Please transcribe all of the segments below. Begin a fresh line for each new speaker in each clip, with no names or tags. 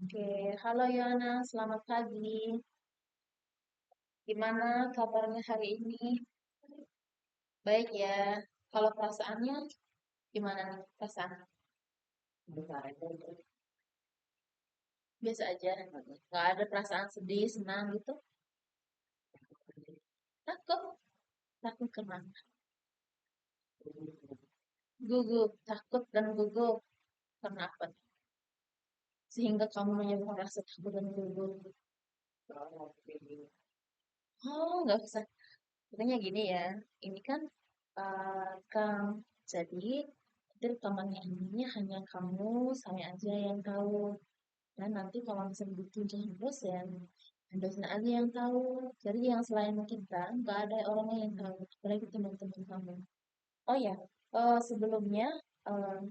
Oke, halo Yana, selamat pagi. Gimana kabarnya hari ini? Baik ya. Kalau perasaannya gimana nih perasaan? Biasa aja. Nggak ada perasaan sedih, senang gitu? Takut? Takut kenapa? Gugup, takut dan gugup. Kenapa? Sehingga kamu menyebabkan rasa takut dan gugup. Oh, nggak usah. Katanya gini ya, ini kan Kang, jadi itu rekamannya ini hanya kamu, saya aja yang tahu. Dan nanti kalau misalnya ditunjuk dosen, dosen aja yang tahu. Jadi yang selain kita, nggak ada orang lain yang tahu. Apalagi teman-teman kamu. Oh ya, sebelumnya eh,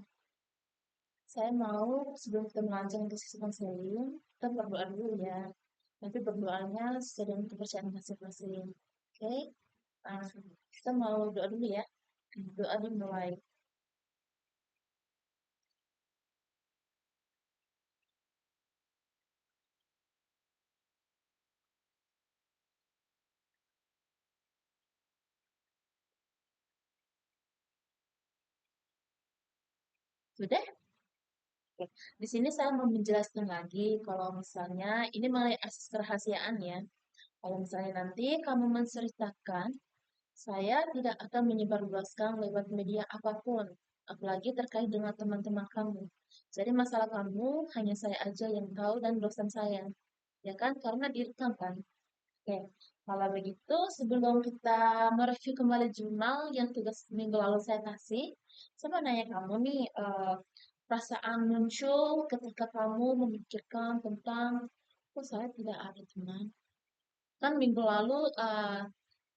saya mau sebelum kita melanjutkan ke sesi konseling, kita berdoa dulu ya. Nanti berdoanya sesuai dengan kepercayaan masing-masing. Oke? Nah, kita mau doa dulu ya. Doa dimulai. Sudah? Oke. Di sini saya mau menjelaskan lagi kalau misalnya ini mengenai akses kerahasiaan ya. Kalau misalnya nanti kamu menceritakan, saya tidak akan menyebarluaskan lewat media apapun, apalagi terkait dengan teman-teman kamu. Jadi masalah kamu hanya saya aja yang tahu dan dosen saya, ya kan? Karena direkam kan. Oke, kalau begitu sebelum kita mereview kembali jurnal yang tugas minggu lalu saya kasih, saya mau nanya kamu nih, perasaan muncul ketika kamu memikirkan tentang, oh saya tidak ada teman. Kan minggu lalu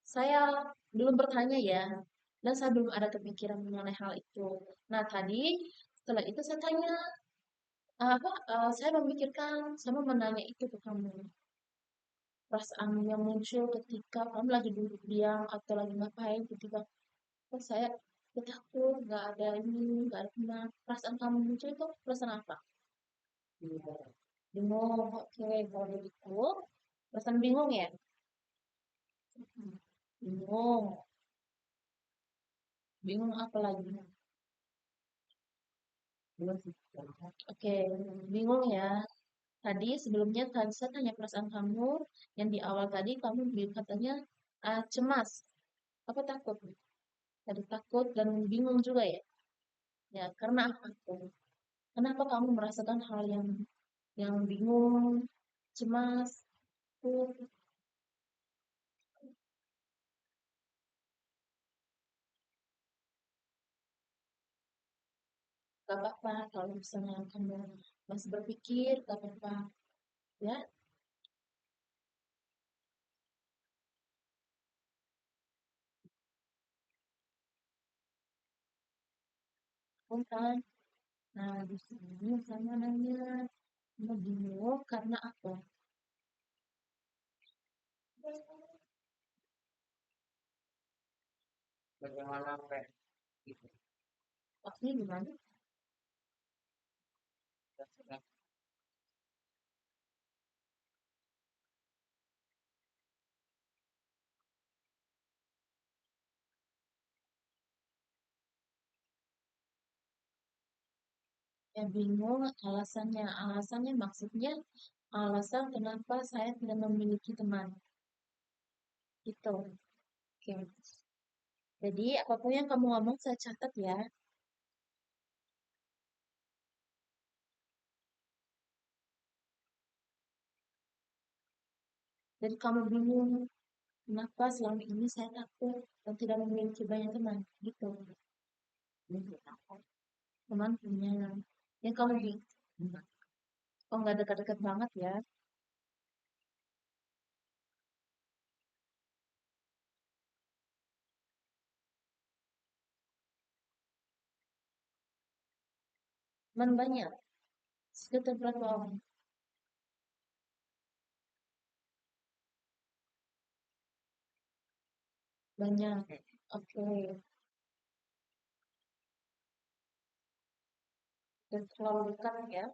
saya belum bertanya ya, dan saya belum ada kepikiran mengenai hal itu. Nah tadi setelah itu saya tanya, saya memikirkan, saya mau menanya itu ke kamu. Perasaan yang muncul ketika kamu lagi duduk diam atau lagi ngapain ketika oh saya takut nggak ada ini nggak ada teman perasaan kamu muncul itu perasaan apa? Bingung. Oke, kalau begitu perasaan bingung ya. Bingung. Bingung apa lagi? Oke, bingung ya. Tadi sebelumnya tadi saya tanya perasaan kamu yang di awal tadi kamu katanya cemas. Apa takut? Tadi takut dan bingung juga ya. Ya, karena apa tuh? Kenapa kamu merasakan hal yang bingung, cemas, takut? Gak apa-apa kalau misalnya kamu masih berpikir, gak apa-apa. Ya, kan? Nah, di sini sama nanya, kamu bingung karena apa? Maksudnya gimana? Ya bingung alasannya. Alasannya maksudnya alasan kenapa saya tidak memiliki teman. Gitu. Oke. Jadi apapun yang kamu ngomong saya catat ya. Jadi kamu bingung kenapa selama ini saya takut dan tidak memiliki banyak teman. Gitu. Teman punya. Yang kamu bingung. Oh nggak dekat-dekat banget ya. Teman banyak. Sekitar berapa orang? Banyak. Oke. Dan terlalu dekat ya.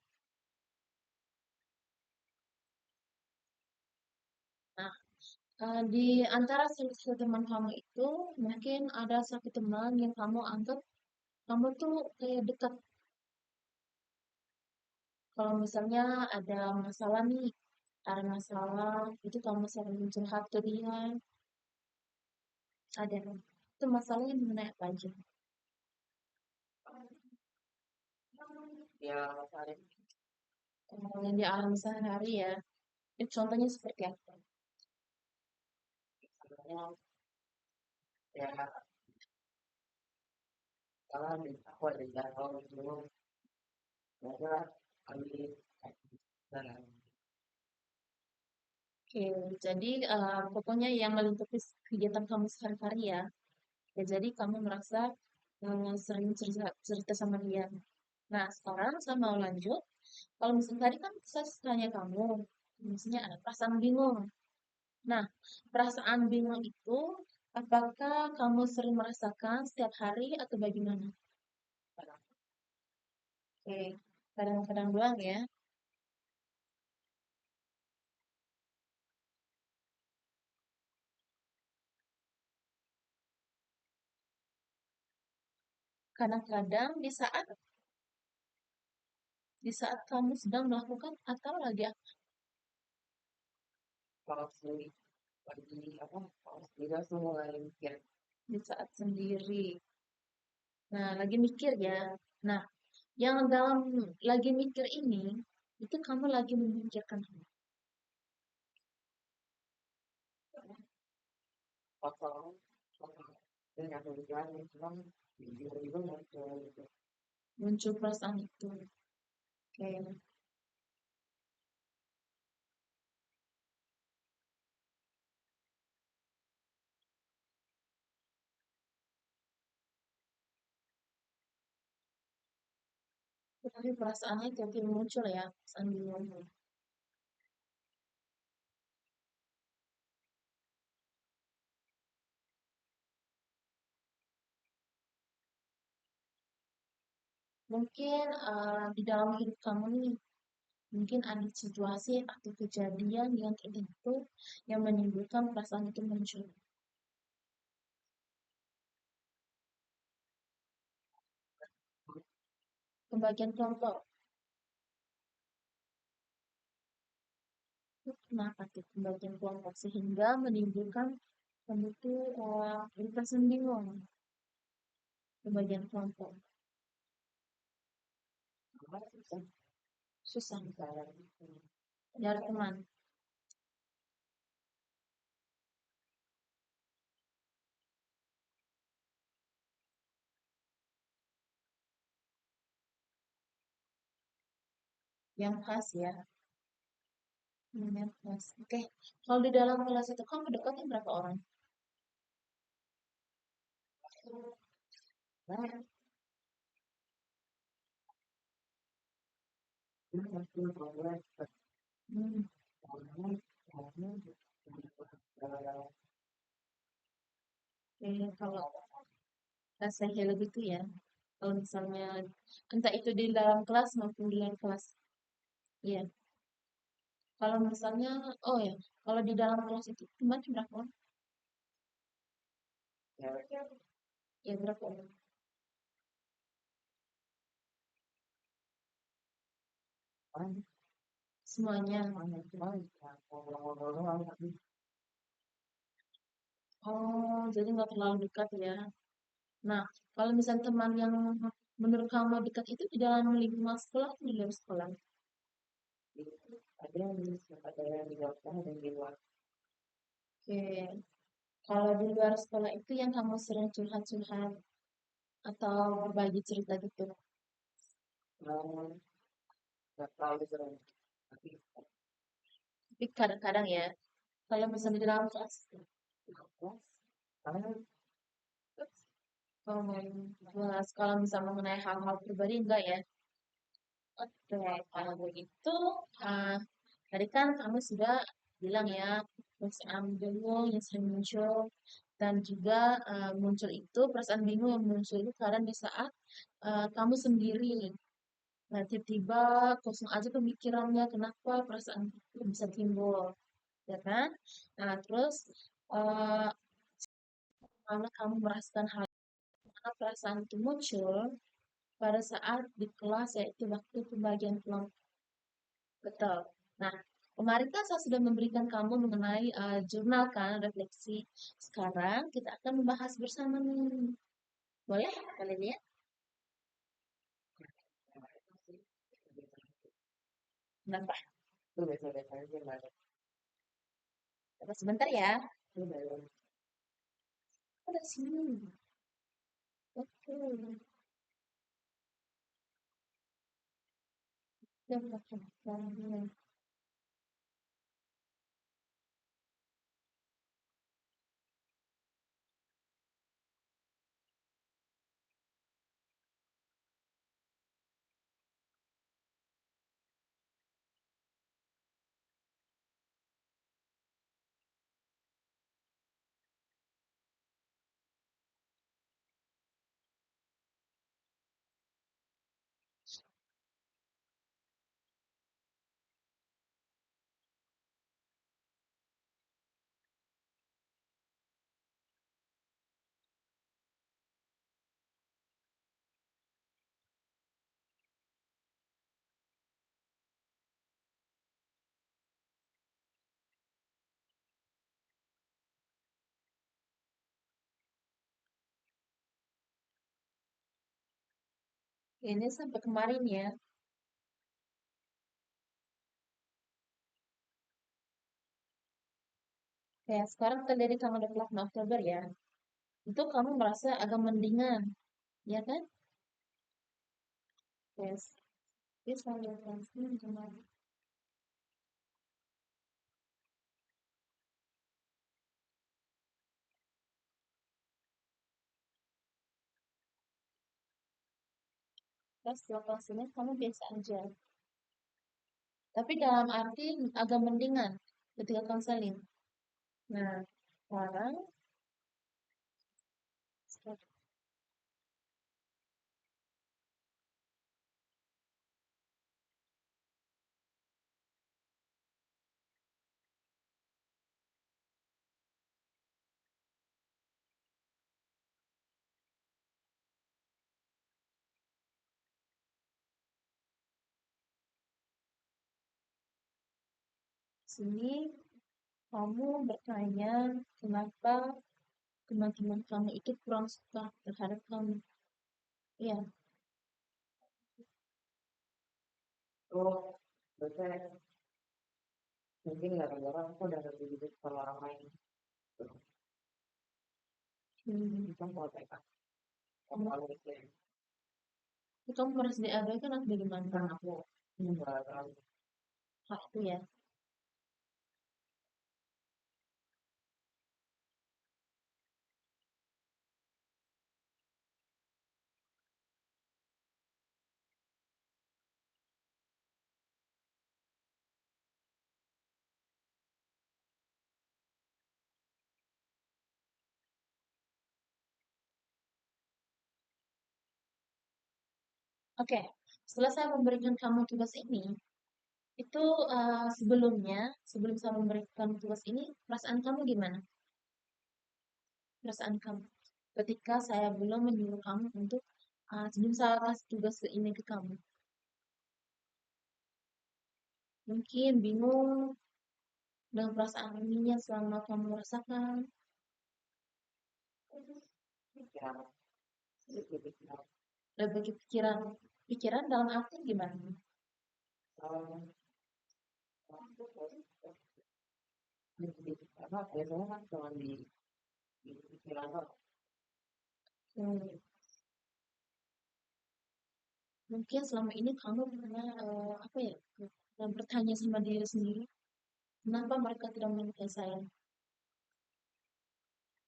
Di antara salah satu teman kamu itu, mungkin ada satu teman yang kamu anggap kamu tuh kayak dekat. Kalau misalnya ada masalah nih, ada masalah, itu kamu sering curhat ke dia, ada. Itu masalahnya mengenai apa aja?
Ya, paling
Yang dialami sehari-hari ya. Itu contohnya seperti apa?
sebenarnya ya kalau aku ada jadwal dulu, ya kami dan
Oke, jadi pokoknya yang melingkupi kegiatan kamu sehari-hari ya. Ya, jadi kamu merasa sering cerita, cerita sama dia. Nah, sekarang saya mau lanjut. Kalau misalnya tadi kan saya tanya kamu, misalnya ada perasaan bingung. Nah, perasaan bingung itu apakah kamu sering merasakan setiap hari atau bagaimana? Oke, kadang-kadang doang ya. Kadang-kadang di saat kamu sedang melakukan atau lagi
kalau sendiri lagi apa kalau sendiri langsung mulai mikir
di saat sendiri. Nah, lagi mikir ya. Nah, yang dalam lagi mikir ini, itu kamu lagi memikirkan apa?
kosong kosong dan yang kebetulan cuma tiba-tiba muncul gitu.
Muncul perasaan itu. Oke, tapi perasaannya tiba-tiba muncul ya, perasaan bingung. Mungkin di dalam hidup kamu nih, mungkin ada situasi atau kejadian yang tertentu yang menimbulkan perasaan itu muncul. Pembagian kelompok, itu kenapa tuh pembagian kelompok sehingga menimbulkan kamu tuh perasaan bingung. Pembagian kelompok,
Apa susah
susah
misalnya
dari teman yang khas ya. Yang khas. Oke, kalau di dalam kelas itu kamu dekatnya berapa orang?
nah ini pasti progres
Hmm,
pertama karena
oke, kalau rasanya lebih tuh ya. Kalau misalnya entah itu di dalam kelas maupun di luar kelas. Iya. Kalau misalnya, oh ya, kalau di dalam kelas itu cuma berapa orang?
ya
Ya berapa orang?
kan
Semuanya.
hanya cuma ngobrol-ngobrol doang tapi
Oh, jadi nggak terlalu dekat ya. Nah, kalau misalnya teman yang menurut kamu dekat itu di dalam lingkungan sekolah atau di luar sekolah?
ada yang ada yang di dalam sana dan di luar.
Oke, kalau di luar sekolah itu yang kamu sering curhat-curhat atau berbagi cerita gitu.
Namun nggak terlalu sering tapi
Tapi kadang-kadang ya, kalau misalnya di dalam kelas,
kelas karena
kalau main kelas, kalau misalnya mengenai hal-hal pribadi enggak ya. Oke, kalau begitu, ah, tadi kan kamu sudah bilang ya, perasaan bingung yang sering muncul, dan juga muncul itu, perasaan bingung yang muncul itu karena di saat kamu sendiri. Nah, tiba-tiba kosong aja pemikirannya, kenapa perasaan itu bisa timbul. ya kan? Nah, terus eh, mana kamu merasakan hal mana perasaan itu muncul pada saat di kelas yaitu waktu pembagian kelompok. Betul. Nah, kemarin kan saya sudah memberikan kamu mengenai jurnal kan, refleksi. Sekarang kita akan membahas bersama nih. Boleh kalian lihat? Kenapa?
Itu biasa-biasa aja nggak ada.
Coba sebentar ya.
Itu dari
Ada di sini. Oke. Coba, coba. Ini sampai kemarin ya. Kayak sekarang kita dari tanggal 28 Oktober ya. Itu kamu merasa agak mendingan, ya kan? Yes. Bisa lihat langsung kemarin. Pas setelah sini kamu biasa aja. Tapi dalam arti agak mendingan ketika konseling. Nah, sekarang sini kamu bertanya kenapa teman-teman kamu itu kurang suka terhadap kamu. Ya,
oh, biasanya mungkin gara-gara aku udah lebih hidup sama orang lain.
hmm,
Itu mau TK. Kamu
kamu,
kalau mikir,
kamu merasa diabaikan atau bagaimana?
kan aku nggak terlalu.
Hak itu ya. Oke, setelah saya memberikan kamu tugas ini, itu sebelumnya, sebelum saya memberikan tugas ini, perasaan kamu gimana? Perasaan kamu ketika saya belum menyuruh kamu untuk sebelum saya kasih tugas ini ke kamu. Mungkin bingung dengan perasaan ini yang selama kamu rasakan.
Pikiran, sedikit pikiran.
Lebih pikiran, pikiran dalam arti gimana?
Um, karena biasanya kan cuma di pikiran doang.
Hmm, mungkin selama ini kamu pernah apa ya? Dan bertanya sama diri sendiri, kenapa mereka tidak menyukai saya?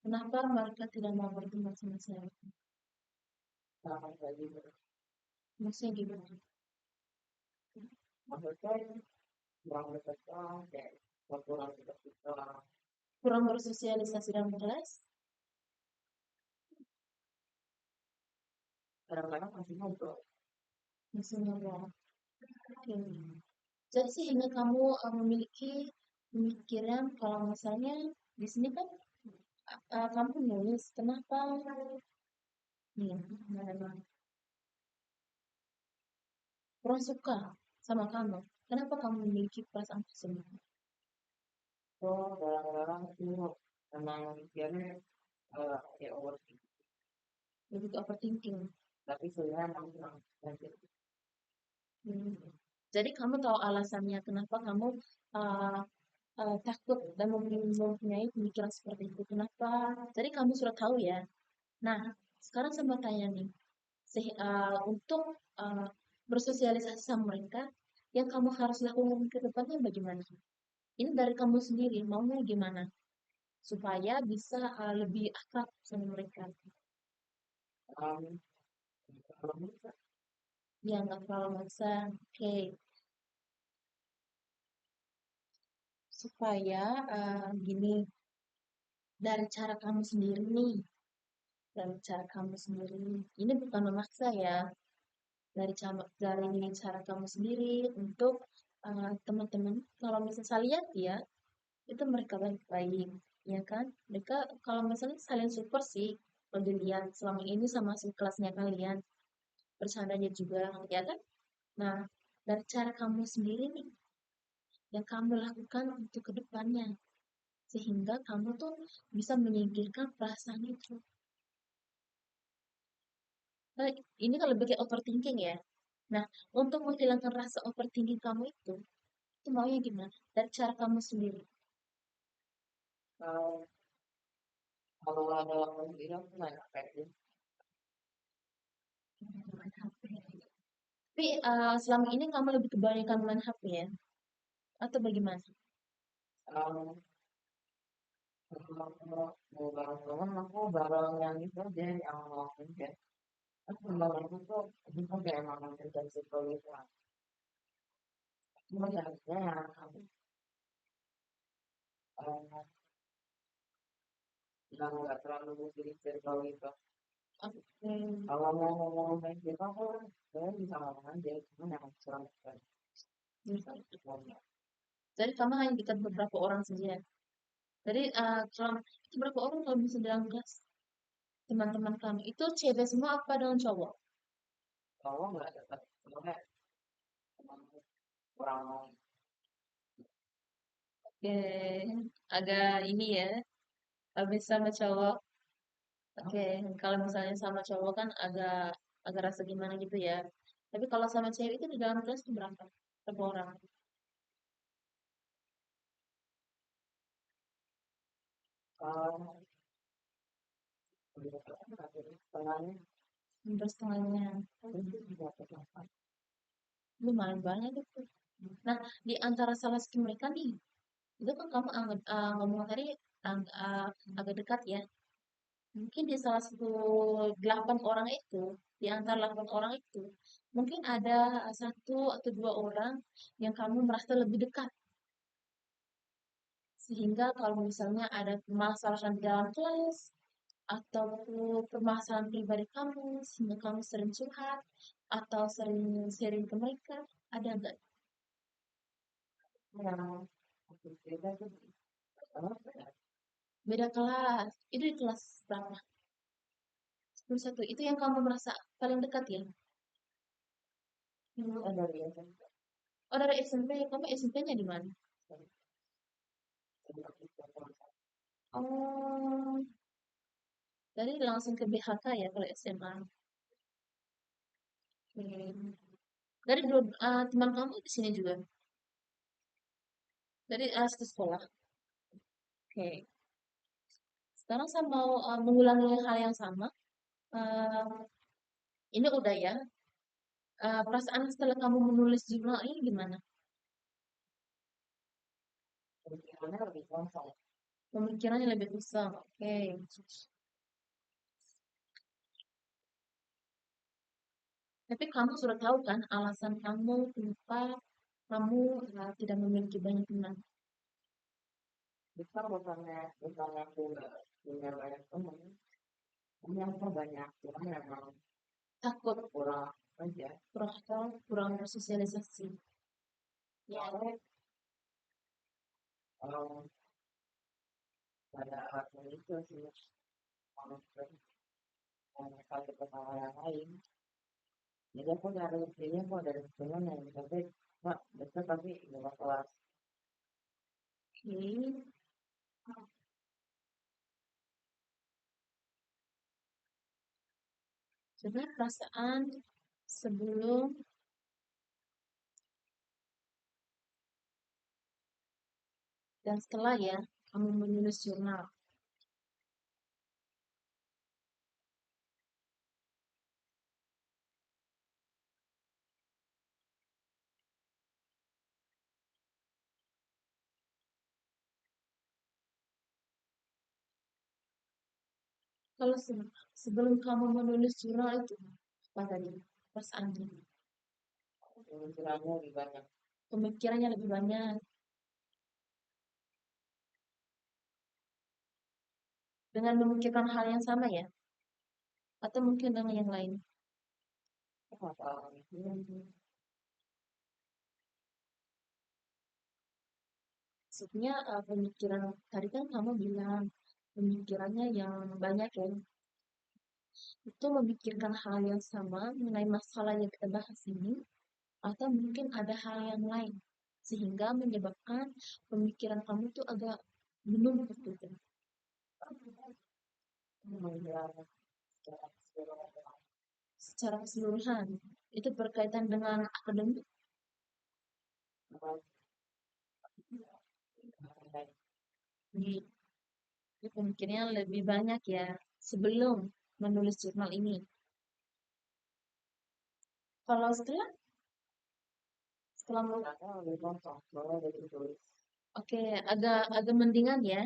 Kenapa mereka tidak mau berteman sama saya?
Sama kayak gitu.
Maksudnya gimana?
Maksudnya kurang dekat lah, kayak kurang dekat kita.
Kurang bersosialisasi dalam kelas?
Kadang-kadang masih ngobrol.
Maksudnya ya. Oke. Jadi sehingga kamu memiliki pemikiran kalau misalnya di sini kan kamu nulis kenapa nih orang suka sama kamu, kenapa kamu memiliki perasaan tersebut?
So kadang-kadang itu memang mikirnya kayak overthinking.
Lebih ke overthinking.
Tapi sebenarnya emang kurang lanjut.
Hmm. Jadi kamu tahu alasannya kenapa kamu uh, takut dan mempunyai pemikiran seperti itu. Kenapa? Jadi kamu sudah tahu ya. Nah, sekarang saya mau tanya nih, untuk uh, bersosialisasi sama mereka, yang kamu harus lakukan ke depannya bagaimana? Ini dari kamu sendiri, maunya gimana? Supaya bisa lebih akrab sama mereka.
Um, Kalau bisa,
Ya, nggak terlalu maksa. Oke, supaya gini, dari cara kamu sendiri nih, dari cara kamu sendiri, ini bukan memaksa ya, dari cara kamu sendiri untuk teman-teman, kalau misalnya saya lihat ya, itu mereka baik-baik, ya kan? Mereka kalau misalnya saling support sih, kalau dilihat selama ini sama kelasnya kalian, bercandanya juga, ya kan? Nah, dari cara kamu sendiri nih, yang kamu lakukan untuk kedepannya, sehingga kamu tuh bisa menyingkirkan perasaan itu. Nah, ini kan lebih kayak overthinking ya. Nah, untuk menghilangkan rasa overthinking kamu itu maunya gimana? Dari cara kamu sendiri.
kalau kalau ada waktu sendiri aku nggak capek sih.
Main HP. Tapi selama ini kamu lebih kebanyakan main HP ya? Atau bagaimana?
Um, Kalau mau bareng teman aku bareng yang itu aja yang mau kerja. Aku bareng itu tuh itu kayak emang intensi gitu. Cuma seharusnya eh, yang nggak terlalu mikirin circle gitu.
Oke.
Kalau mau ngomong main gitu aku saya bisa ngomong aja, cuma yang kurang
Jadi kamu hanya dekat beberapa orang saja. Jadi kalau itu berapa orang kalau bisa bilang kelas teman-teman kamu itu cewek semua apa dengan cowok?
kalau nggak dapat soalnya emang kurang
Oke, agak ini ya, habis sama cowok. Oke, kalau misalnya sama cowok kan agak agak rasa gimana gitu ya. Tapi kalau sama cewek itu di dalam kelas itu berapa? Berapa orang?
uh, setengahnya
Hampir setengahnya.
itu juga terdapat.
Lumayan banyak itu. Nah, di antara salah satu mereka nih, itu kan kamu ngomong tadi agak dekat ya. Mungkin di salah satu 8 orang itu, di antara 8 orang itu, mungkin ada satu atau dua orang yang kamu merasa lebih dekat. Sehingga kalau misalnya ada permasalahan di dalam kelas, atau permasalahan pribadi kamu, sehingga kamu sering curhat, atau sering sharing ke mereka, ada nggak?
Yang aku cerita itu apa ya?
Beda kelas, itu di kelas berapa? 11. Itu yang kamu merasa paling dekat ya? Hmm.
Ada biasa
Oh, dari SMP, kamu SMP-nya di mana? Oh, dari langsung ke BHK ya kalau SMA. Hmm. Dari dua teman kamu di sini juga. Dari satu sekolah. Oke. Sekarang saya mau mengulangi hal yang sama. Eh, ini udah ya. Perasaan setelah kamu menulis jurnal ini gimana?
pemikirannya lebih kosong.
Pemikirannya lebih besar. Oke. Tapi kamu sudah tahu kan alasan kamu kenapa kamu tidak memiliki banyak teman.
Bisa bukannya aku nggak punya banyak teman, punya aku banyak, cuma memang
Takut
kurang aja.
kurang bersosialisasi. Ya,
um, pada waktu itu sih kalau kalau ke sama yang lain jadi aku nyari buktinya kok dari temen yang tapi pak besok tapi nggak kelas.
Oke. Coba perasaan sebelum dan setelah ya kamu menulis jurnal. Kalau sebelum kamu menulis jurnal itu, apa tadi? Perasaannya,
Pemikirannya lebih banyak.
pemikirannya lebih banyak. Dengan memikirkan hal yang sama ya, atau mungkin dengan yang lain.
Apa
Maksudnya pemikiran tadi kan kamu bilang pemikirannya yang banyak ya. Itu memikirkan hal yang sama mengenai masalah yang kita bahas ini, atau mungkin ada hal yang lain sehingga menyebabkan pemikiran kamu tuh agak menumpuk gitu
pemikirannya secara keseluruhan.
secara keseluruhan. Itu berkaitan dengan akademik.
Apa
Di pemikirannya lebih banyak ya sebelum menulis jurnal ini. Kalau setelah
karena lebih kosong soalnya dari tulis.
oke, agak agak mendingan ya.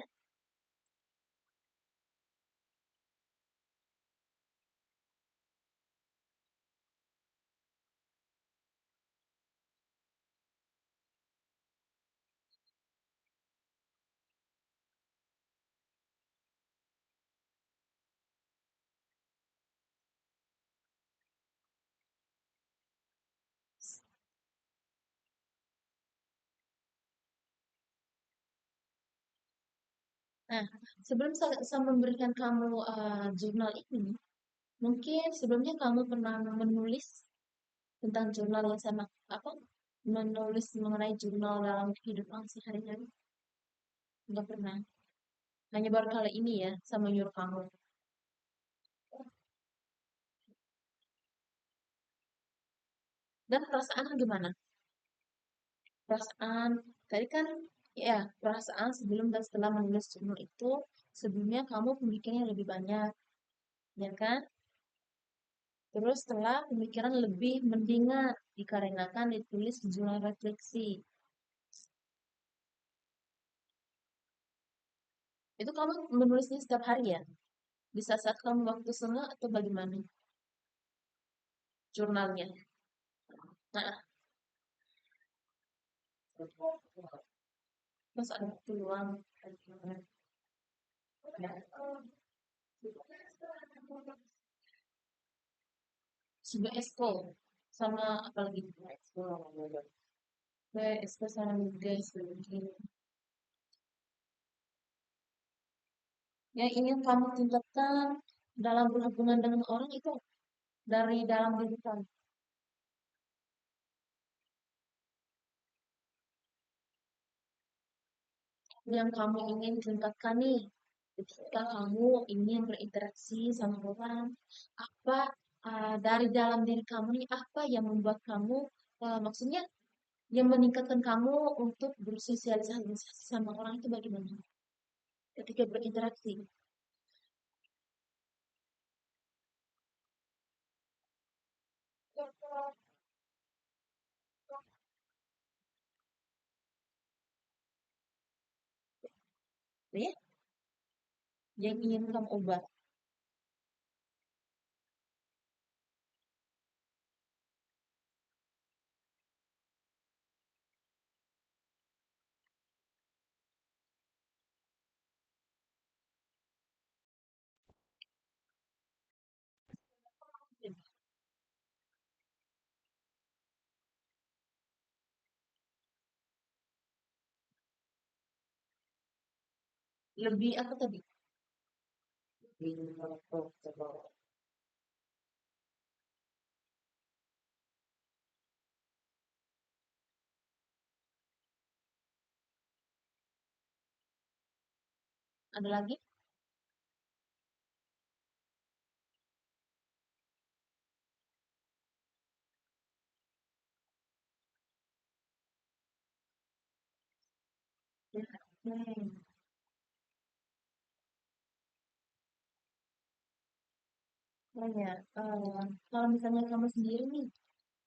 Nah, sebelum saya memberikan kamu jurnal ini, mungkin sebelumnya kamu pernah menulis tentang jurnal yang sama apa? Menulis mengenai jurnal dalam kehidupan sehari-hari? Enggak pernah. Hanya baru kali ini ya, sama nyuruh kamu. Dan perasaan gimana? Perasaan, tadi kan ya perasaan sebelum dan setelah menulis jurnal itu, sebelumnya kamu pemikirannya lebih banyak, ya kan? Terus setelah pemikiran lebih mendingan dikarenakan ditulis di jurnal refleksi. Itu kamu menulisnya setiap hari ya? Di saat-saat kamu waktu senggang atau bagaimana? Jurnalnya. Nah, pas ada waktu luang. Sudah esko sama apa lagi?
Ekspor sama
Esko sama guys mungkin. Yang ingin kamu tingkatkan dalam berhubungan dengan orang itu dari dalam diri kamu. Yang kamu ingin tingkatkan nih ketika kamu ingin berinteraksi sama orang, apa dari dalam diri kamu nih apa yang membuat kamu maksudnya yang meningkatkan kamu untuk bersosialisasi sama orang itu bagaimana ketika berinteraksi. Ya, yang ingin kamu ubah. Lebih apa tadi?
di untuk coba
Ada lagi? Hmm. Oh ya, kalau misalnya kamu sendiri nih,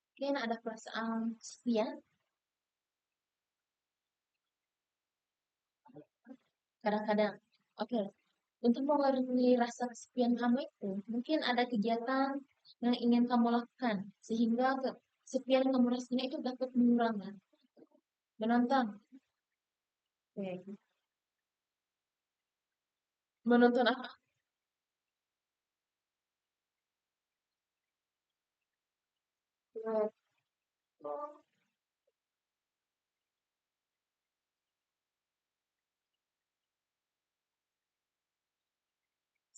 mungkin ada perasaan kesepian kadang-kadang. Oke, untuk mengurangi rasa kesepian kamu itu, mungkin ada kegiatan yang ingin kamu lakukan sehingga kesepian yang kamu rasakan itu dapat mengurangi. Menonton, oke. Menonton apa? Oh,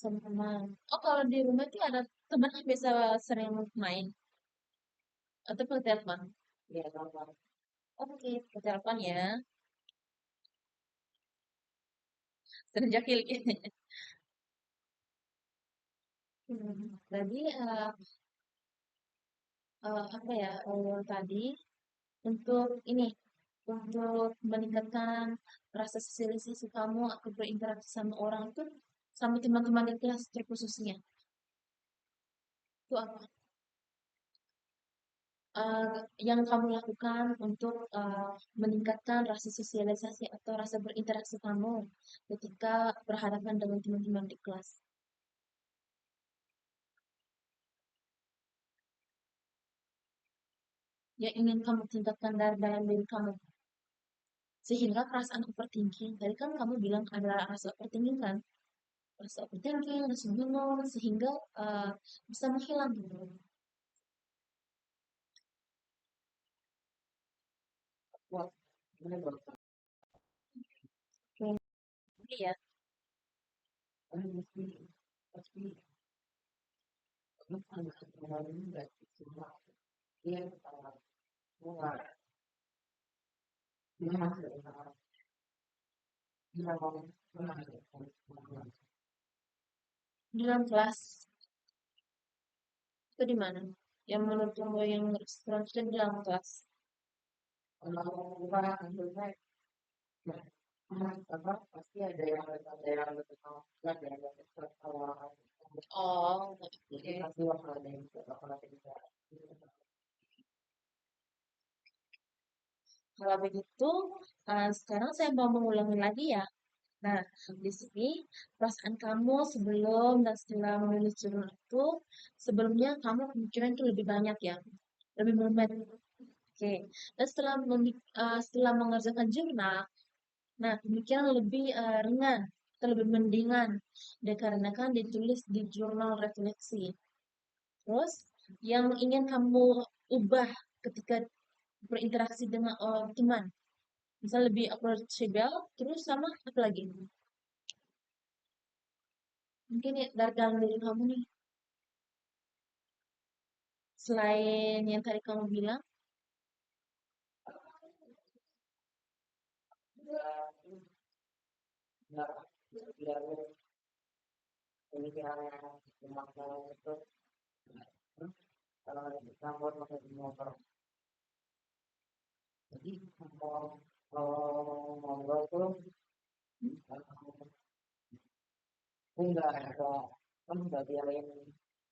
sama teman. Oh, kalau di rumah itu ada teman yang biasa sering main atau pakai telepon.
ya nonton
Oke, pakai telepon ya. Sering jahil. Jadi apa ya tadi untuk ini untuk meningkatkan rasa sosialisasi kamu atau berinteraksi sama orang itu sama teman-teman di kelas terkhususnya itu apa yang kamu lakukan untuk meningkatkan rasa sosialisasi atau rasa berinteraksi kamu ketika berhadapan dengan teman-teman di kelas yang ingin kamu tingkatkan dari dalam diri kamu sehingga perasaan overthinking tadi kan kamu bilang ada rasa overthinking kan rasa overthinking rasa bingung sehingga bisa menghilang gitu.
kuat ini buat
Oke, iya.
kami mesti pasti bukan kemarin nggak cuma dia keluar dia masih dia mau
Di dalam kelas itu di mana? Yang menurut kamu yang restoran itu di dalam kelas.
kalau bukan hasilnya apa pasti ada yang lebih tahu ada yang lebih tahu
Oh,
jadi
oke.
pasti bakal ada yang bakal ada yang bisa
Kalau begitu, sekarang saya mau mengulangi lagi ya. Nah, di sini perasaan kamu sebelum dan setelah menulis jurnal itu, sebelumnya kamu pemikiran itu lebih banyak ya, lebih rumit. Oke, dan setelah mengerjakan jurnal, nah pemikiran lebih ringan, atau lebih mendingan, dikarenakan ditulis di jurnal refleksi. Terus, yang ingin kamu ubah ketika berinteraksi dengan teman, misal lebih approachable, terus sama apa lagi? Mungkin ya, dari dalam diri kamu nih, selain yang tadi kamu bilang,
nggak biar pemikiran yang dimakan itu kalau dicampur pakai motor jadi kalau ngobrol tuh aku nggak ada kan nggak biarin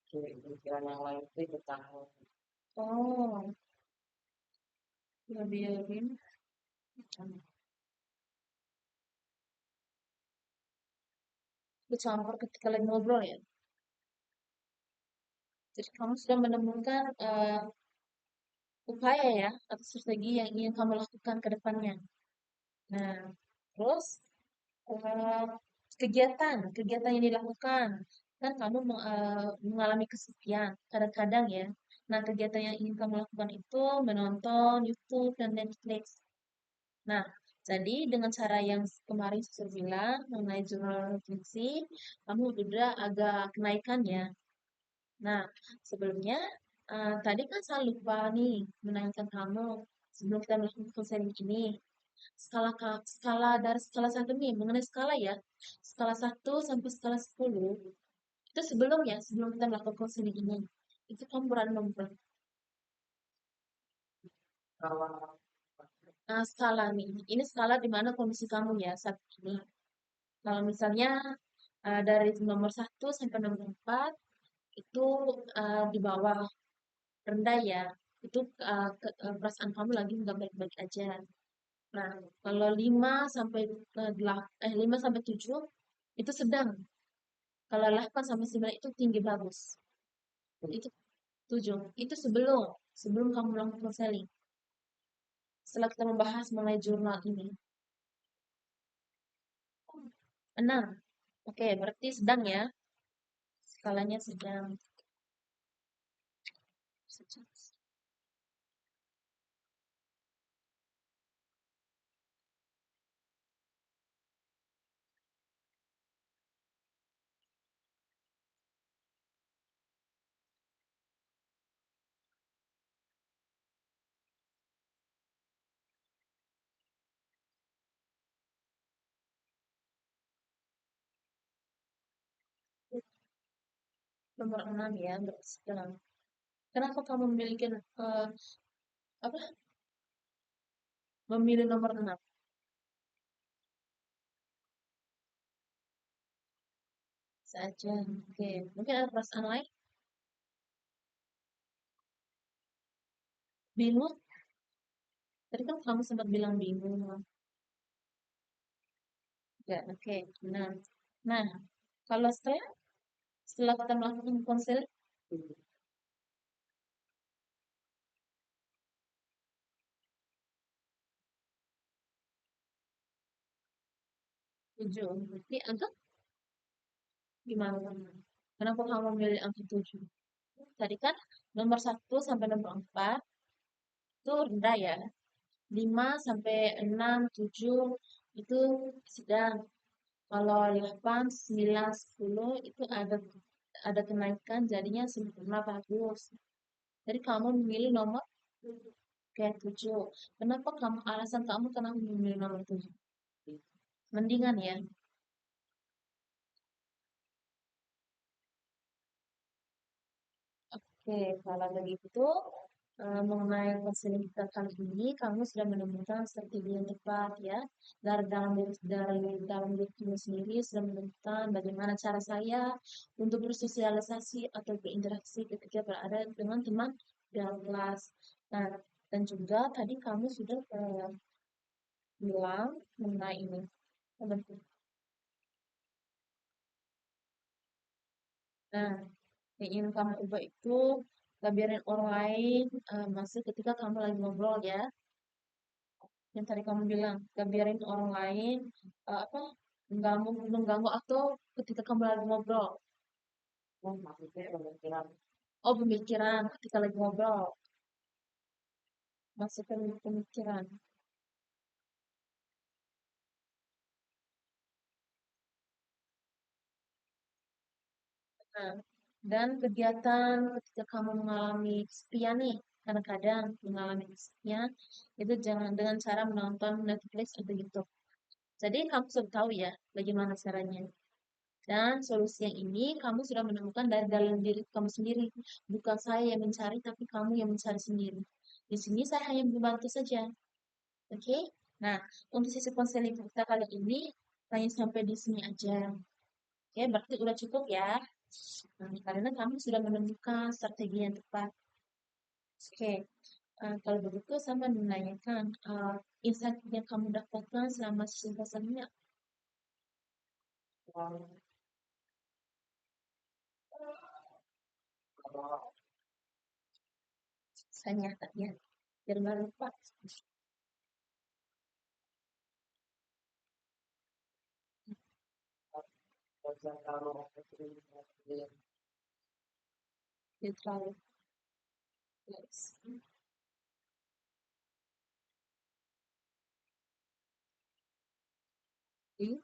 pikiran yang lain itu ikut campur
oh, lebih bercampur ketika lagi ngobrol ya. Jadi kamu sudah menemukan upaya ya atau strategi yang ingin kamu lakukan ke depannya. Nah, terus eh, kegiatan yang dilakukan kan kamu mengalami kesepian kadang-kadang ya. Nah, kegiatan yang ingin kamu lakukan itu menonton YouTube dan Netflix. Nah, Jadi dengan cara yang kemarin saya bilang mengenai jurnal fungsi, kamu udah agak kenaikan ya. Nah, sebelumnya tadi kan saya lupa nih menanyakan kamu sebelum kita melakukan konseling ini. Skala dari skala satu nih mengenai skala ya. Skala satu sampai skala 10 itu sebelum kita melakukan konseling ini. Itu kamu berada nomor berapa?
Kalau
Nah, skala nih. Ini skala di mana kondisi kamu ya saat ini. Kalau misalnya dari nomor satu sampai nomor 4 itu di bawah rendah ya. Itu perasaan kamu lagi nggak baik-baik aja. Nah, kalau 5 sampai 5 sampai 7 itu sedang. Kalau 8 sampai 9 itu tinggi bagus. Itu 7. Itu sebelum kamu melakukan counseling. Setelah kita membahas mengenai jurnal ini. 6. Oke, berarti sedang ya. Skalanya sedang. Nomor 6 ya, berarti sedang. Kenapa kamu memiliki apa? Memilih nomor 6 saja. Oke, mungkin ada perasaan lain? Bingung? Tadi kan kamu sempat bilang bingung. Ya, oke. Nah, nah, kalau setelah kita melakukan konser 7, berarti angka gimana? Kenapa kamu memilih angka 7? Tadi kan nomor 1 sampai nomor 4 itu rendah ya. 5 sampai 6, 7 itu sedang. Kalau 8, 9, 10 itu ada kenaikan jadinya sempurna bagus. Jadi kamu memilih nomor kayak 7. Alasan kamu kenapa memilih nomor 7? Mendingan ya. Oke, kalau begitu mengenai konseling kita kali ini, kamu sudah menemukan strategi yang tepat ya. Dari dalam diri kamu sendiri sudah menemukan bagaimana cara saya untuk bersosialisasi atau berinteraksi ketika berada dengan teman dalam kelas. Nah, dan juga tadi kamu sudah bilang mengenai ini. Nah, yang ingin kamu ubah itu gak biarin orang lain masuk ketika kamu lagi ngobrol ya. Yang tadi kamu bilang, gak biarin orang lain apa mengganggu atau ketika kamu lagi ngobrol.
maksudnya pemikiran
Oh, pemikiran ketika lagi ngobrol. Masukkan pemikiran. Nah, dan kegiatan ketika kamu mengalami kesepian nih, kadang-kadang mengalami kesepian, itu jangan dengan cara menonton Netflix atau YouTube. Jadi kamu sudah tahu ya bagaimana caranya. Dan solusi yang ini kamu sudah menemukan dari dalam diri kamu sendiri. Bukan saya yang mencari, tapi kamu yang mencari sendiri. Di sini saya hanya membantu saja. Oke? Nah, untuk sisi konseling kita kali ini hanya sampai di sini aja. Oke, berarti udah cukup ya. Nah, karena kamu sudah menemukan strategi yang tepat. Oke, kalau begitu saya mau menanyakan insight yang kamu dapatkan selama sesi konselingnya.
yang kalau
Saya nyatat ya, biar nggak lupa.
baca kalau
Terlalu yes. Iya,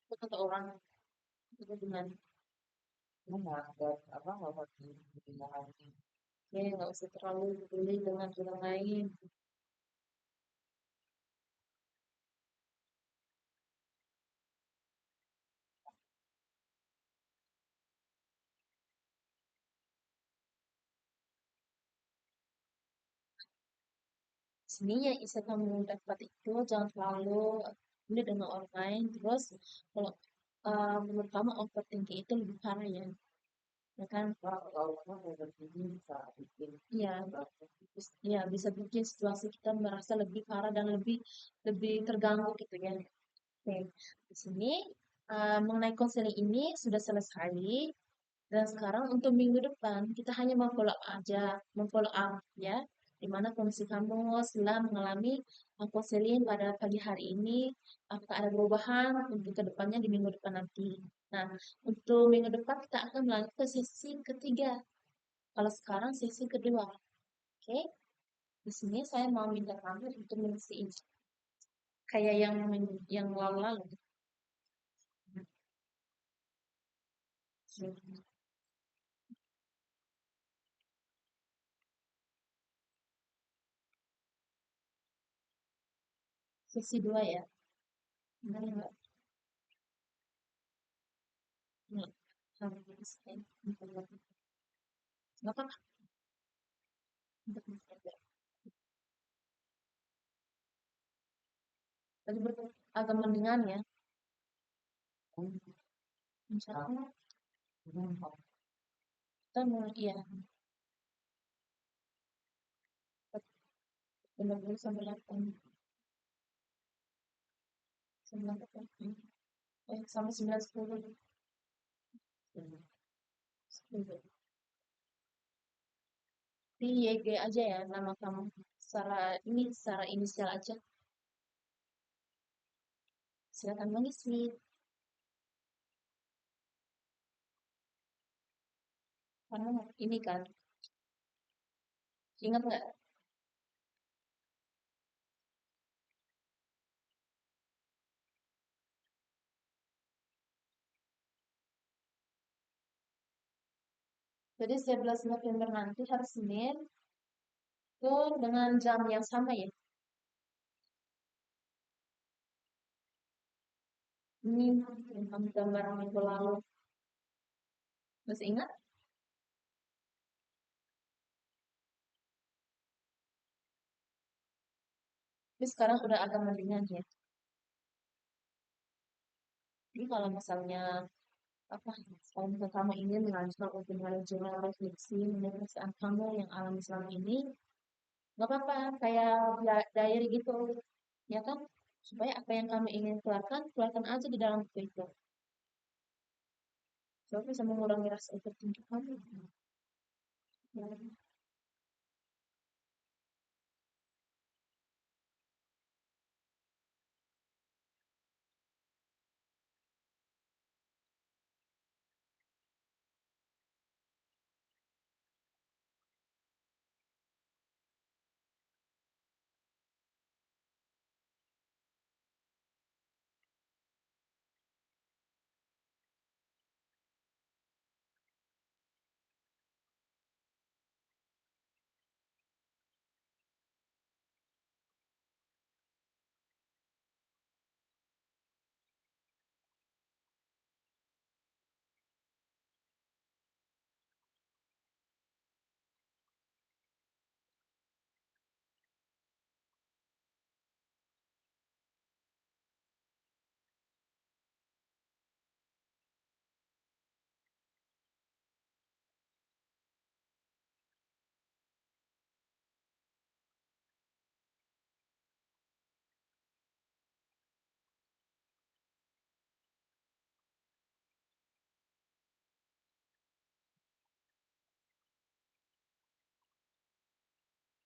apa kata orang itu dengan
Enggak, nggak apa nggak usah dipindah lagi.
ya nggak usah terlalu peduli dengan orang lain. Sini yang bisa kamu dapat itu jangan terlalu peduli dengan orang lain. Terus kalau menurut kamu overthinking itu lebih parah ya kan?
Kalau kamu overthinking bisa bikin
Iya,
berapa
ya bisa bikin situasi kita merasa lebih parah dan lebih lebih terganggu gitu ya. Oke, di sini mengenai konseling ini sudah selesai. Dan sekarang untuk minggu depan kita hanya memfollow aja, memfollow up ya. Di mana kondisi kamu setelah mengalami konseling pada pagi hari ini, apakah ada perubahan untuk kedepannya di minggu depan nanti. Nah, untuk minggu depan kita akan melanjut ke sesi ketiga. Kalau sekarang sesi kedua, oke? Di sini saya mau minta kamu untuk mengisi ini, kayak yang lalu-lalu. Sesi dua ya. Benar ya, Mbak? Nah, harus nggak apa-apa. Tadi agak mendingan ya.
kan?
Misalnya
Nah,
kita mau iya benar-benar sampai 8 9 sampai 9 10 10. Di YG aja ya nama kamu. Secara inisial aja. Silakan mengisi. Karena ini kan, ingat nggak? Jadi 11 November nanti hari Senin tuh dengan jam yang sama ya. Ini yang kamu gambar minggu lalu. Masih ingat? Tapi sekarang udah agak mendingan ya. Jadi kalau misalnya apa kalau misalnya kamu ingin mengajukan untuk jurnal refleksi mengenai perasaan kamu yang alami selama ini, nggak apa-apa, kayak diary gitu, ya kan? Supaya apa yang kamu ingin keluarkan, keluarkan aja di dalam buku itu. Supaya bisa mengurangi rasa overthinking kamu. Ya,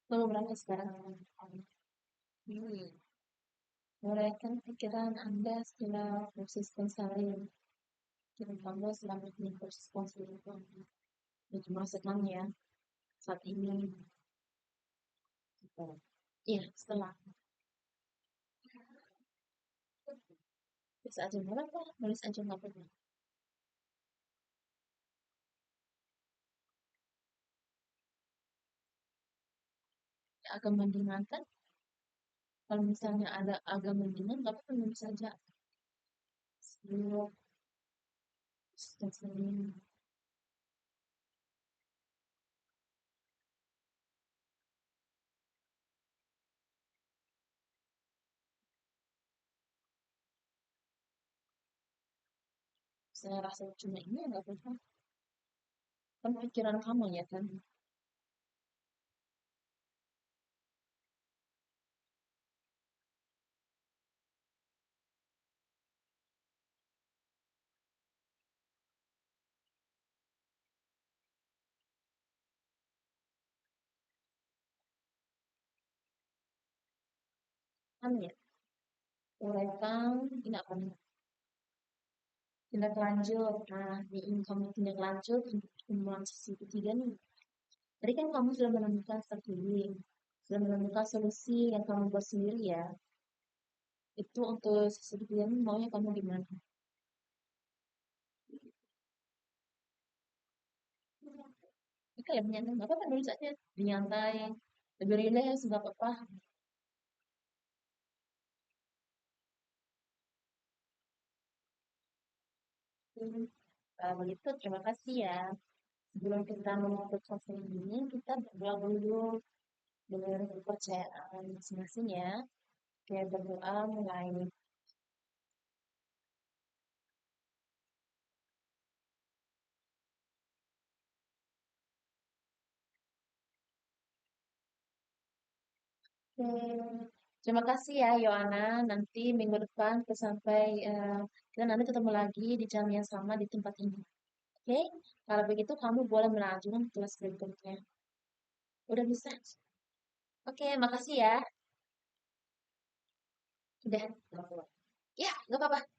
kamu berapa sekarang? Hmm. Menguraikan pikiran Anda setelah proses konseling. Pikiran kamu selama ini proses konseling itu. Bagaimana senang ya saat ini. Gitu. Iya, setelah. Bisa aja nggak apa-apa, nulis aja nggak apa-apa. Agak mendingan, kalau misalnya ada agak mendingan, nggak apa-apa nulis aja. Sebelum sering saya rasa cuma ini ya nggak apa-apa. Kan pikiran kamu ya kan. Kan ya, uraikan ini apa nih? Tindak lanjut. Nah, di ini kamu tindak lanjut untuk temuan sisi ketiga nih. Tadi kan kamu sudah menemukan strategi, sudah menemukan solusi yang kamu buat sendiri ya. Itu untuk sisi ketiga nih maunya kamu gimana? Oke, lebih nyantai. Nggak apa-apa nulis aja. Lebih nyantai. Lebih relax, nggak apa-apa. Hmm. Begitu, terima kasih ya. Sebelum kita menutup sesi ini, kita berdoa dulu dengan kepercayaan masing-masing ya. Oke, berdoa mulai. Oke. Terima kasih ya, Yohana. Nanti minggu depan kita sampai kita nanti ketemu lagi di jam yang sama di tempat ini. Oke, kalau begitu kamu boleh melanjutkan kelas berikutnya. Udah bisa? Oke, makasih ya. Udah. Ya, nggak apa-apa.